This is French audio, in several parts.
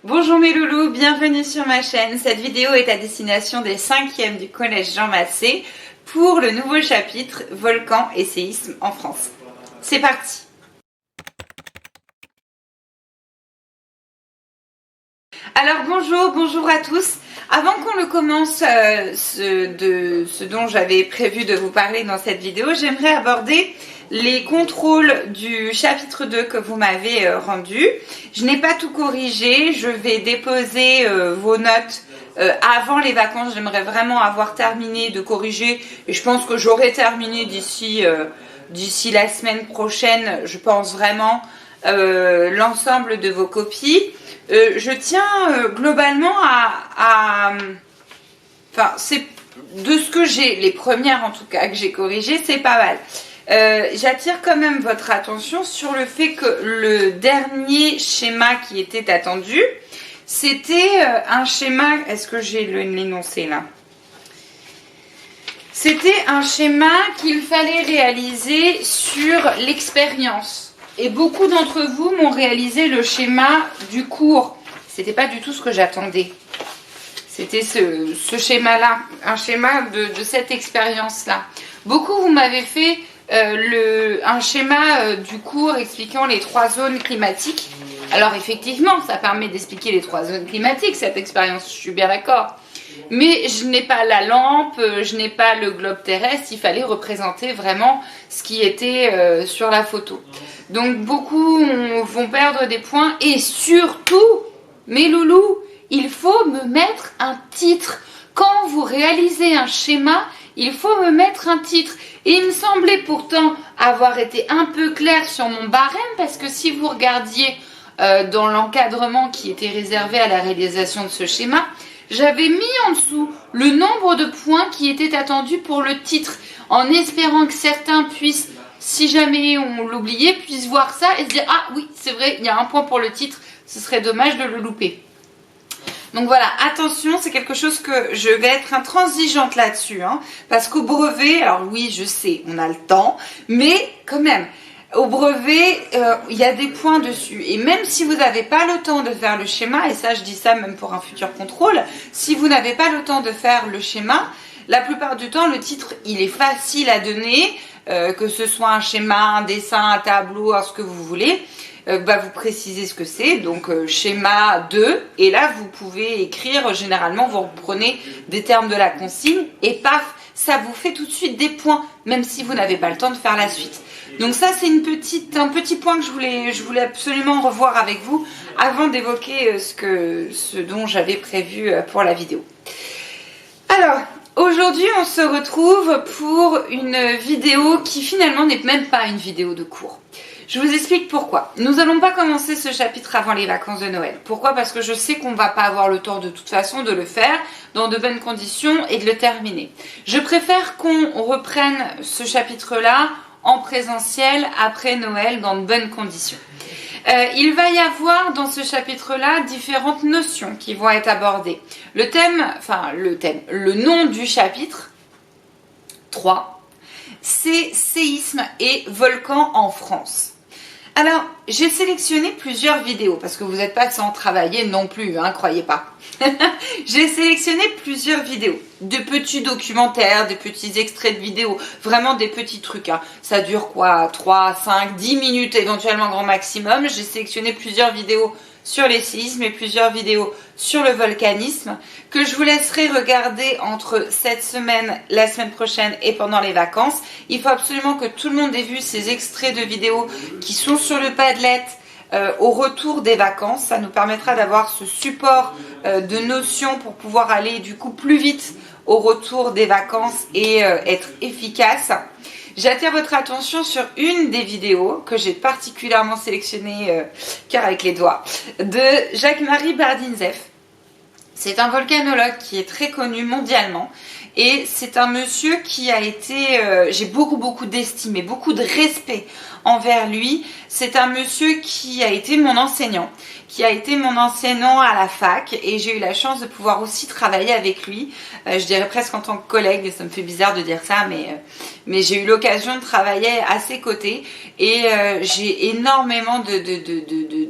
Bonjour mes loulous, bienvenue sur ma chaîne. Cette vidéo est à destination des 5e du collège Jean Massé pour le nouveau chapitre Volcan et séisme en France. C'est parti. Alors bonjour à tous. Avant qu'on ne commence ce dont j'avais prévu de vous parler dans cette vidéo, j'aimerais aborder les contrôles du chapitre 2 que vous m'avez rendu. Je n'ai pas tout corrigé, je vais déposer vos notes avant les vacances. J'aimerais vraiment avoir terminé de corriger et je pense que j'aurai terminé d'ici la semaine prochaine, je pense vraiment, l'ensemble de vos copies. Je tiens globalement enfin, c'est de ce que j'ai, les premières en tout cas que j'ai corrigées, c'est pas mal. J'attire quand même votre attention sur le fait que le dernier schéma qui était attendu, c'était un schéma, est-ce que j'ai l'énoncé là? C'était un schéma qu'il fallait réaliser sur l'expérience. Et beaucoup d'entre vous m'ont réalisé le schéma du cours. C'était pas du tout ce que j'attendais. C'était ce schéma-là, un schéma de cette expérience-là. Beaucoup vous m'avez fait un schéma du cours expliquant les 3 zones climatiques. Alors effectivement, ça permet d'expliquer les 3 zones climatiques, cette expérience, je suis bien d'accord. Mais je n'ai pas la lampe, je n'ai pas le globe terrestre, il fallait représenter vraiment ce qui était sur la photo. Donc beaucoup vont perdre des points et surtout, mes loulous, il faut me mettre un titre. Quand vous réalisez un schéma, il faut me mettre un titre. Et il me semblait pourtant avoir été un peu clair sur mon barème parce que si vous regardiez dans l'encadrement qui était réservé à la réalisation de ce schéma, j'avais mis en dessous le nombre de points qui étaient attendus pour le titre en espérant que certains puissent, si jamais on l'oubliait, puissent voir ça et se dire « Ah oui, c'est vrai, il y a un point pour le titre, ce serait dommage de le louper. » Donc voilà, attention, c'est quelque chose que je vais être intransigeante là-dessus, hein, parce qu'au brevet, alors oui, je sais, on a le temps, mais quand même, au brevet, il y a des points dessus. Et même si vous n'avez pas le temps de faire le schéma, et ça je dis ça même pour un futur contrôle, si vous n'avez pas le temps de faire le schéma, la plupart du temps, le titre, il est facile à donner, que ce soit un schéma, un dessin, un tableau, ce que vous voulez. Vous précisez ce que c'est, donc schéma 2, et là vous pouvez écrire, généralement vous reprenez des termes de la consigne, et paf, ça vous fait tout de suite des points, même si vous n'avez pas le temps de faire la suite. Donc ça c'est un petit point que je voulais absolument revoir avec vous, avant d'évoquer ce dont j'avais prévu pour la vidéo. Alors, aujourd'hui on se retrouve pour une vidéo qui finalement n'est même pas une vidéo de cours. Je vous explique pourquoi. Nous n'allons pas commencer ce chapitre avant les vacances de Noël. Pourquoi? Parce que je sais qu'on ne va pas avoir le temps de toute façon de le faire dans de bonnes conditions et de le terminer. Je préfère qu'on reprenne ce chapitre-là en présentiel après Noël dans de bonnes conditions. Il va y avoir dans ce chapitre-là différentes notions qui vont être abordées. Le nom du chapitre 3, c'est séisme et volcan en France. Alors, j'ai sélectionné plusieurs vidéos, parce que vous n'êtes pas sans travailler non plus, hein, croyez pas. J'ai sélectionné plusieurs vidéos, de petits documentaires, des petits extraits de vidéos, vraiment des petits trucs. Hein. Ça dure quoi, 3, 5, 10 minutes éventuellement grand maximum. J'ai sélectionné plusieurs vidéos sur les séismes et plusieurs vidéos sur le volcanisme que je vous laisserai regarder entre cette semaine, la semaine prochaine et pendant les vacances. Il faut absolument que tout le monde ait vu ces extraits de vidéos qui sont sur le Padlet au retour des vacances. Ça nous permettra d'avoir ce support de notions pour pouvoir aller du coup plus vite au retour des vacances et être efficace. J'attire votre attention sur une des vidéos que j'ai particulièrement sélectionnée, car avec les doigts, de Jacques-Marie Bardinzef. C'est un volcanologue qui est très connu mondialement et c'est un monsieur qui a été, j'ai beaucoup d'estime et beaucoup de respect envers lui. C'est un monsieur qui a été mon enseignant, à la fac et j'ai eu la chance de pouvoir aussi travailler avec lui. Je dirais presque en tant que collègue, ça me fait bizarre de dire ça, mais j'ai eu l'occasion de travailler à ses côtés et j'ai énormément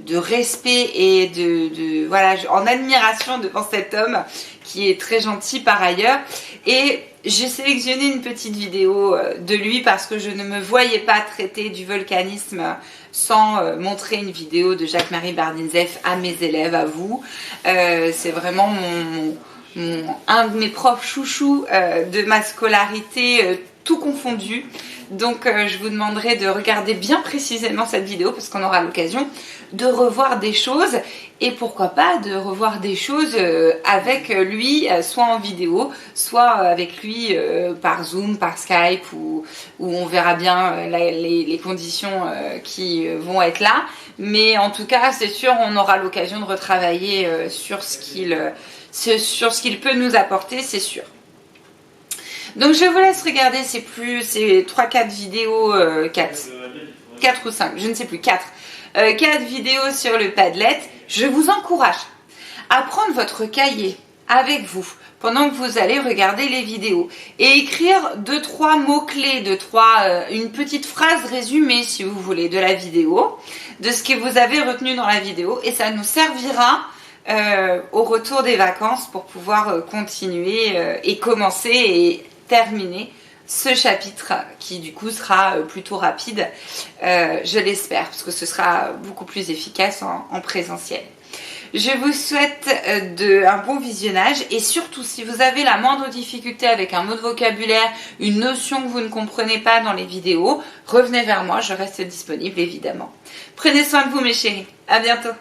de respect et voilà, en admiration devant cet homme qui est très gentil par ailleurs. Et j'ai sélectionné une petite vidéo de lui parce que je ne me voyais pas traiter du volcanisme sans montrer une vidéo de Jacques-Marie Bardinzef à mes élèves, à vous. C'est vraiment un de mes profs chouchous de ma scolarité, tout confondu. Donc je vous demanderai de regarder bien précisément cette vidéo parce qu'on aura l'occasion de revoir des choses et pourquoi pas de revoir des choses avec lui, soit en vidéo, soit avec lui par Zoom, par Skype où on verra bien les conditions qui vont être là. Mais en tout cas, c'est sûr, on aura l'occasion de retravailler sur ce qu'il peut nous apporter, c'est sûr. Donc je vous laisse regarder ces 3-4 vidéos, 4 ou 5, je ne sais plus, 4 vidéos sur le Padlet. Je vous encourage à prendre votre cahier avec vous pendant que vous allez regarder les vidéos et écrire 2-3 mots-clés, une petite phrase résumée si vous voulez de la vidéo, de ce que vous avez retenu dans la vidéo et ça nous servira au retour des vacances pour pouvoir continuer et commencer et terminer ce chapitre qui du coup sera plutôt rapide, je l'espère, parce que ce sera beaucoup plus efficace en présentiel. Je vous souhaite un bon visionnage et surtout si vous avez la moindre difficulté avec un mot de vocabulaire, une notion que vous ne comprenez pas dans les vidéos, revenez vers moi, je reste disponible évidemment. Prenez soin de vous mes chéris, à bientôt.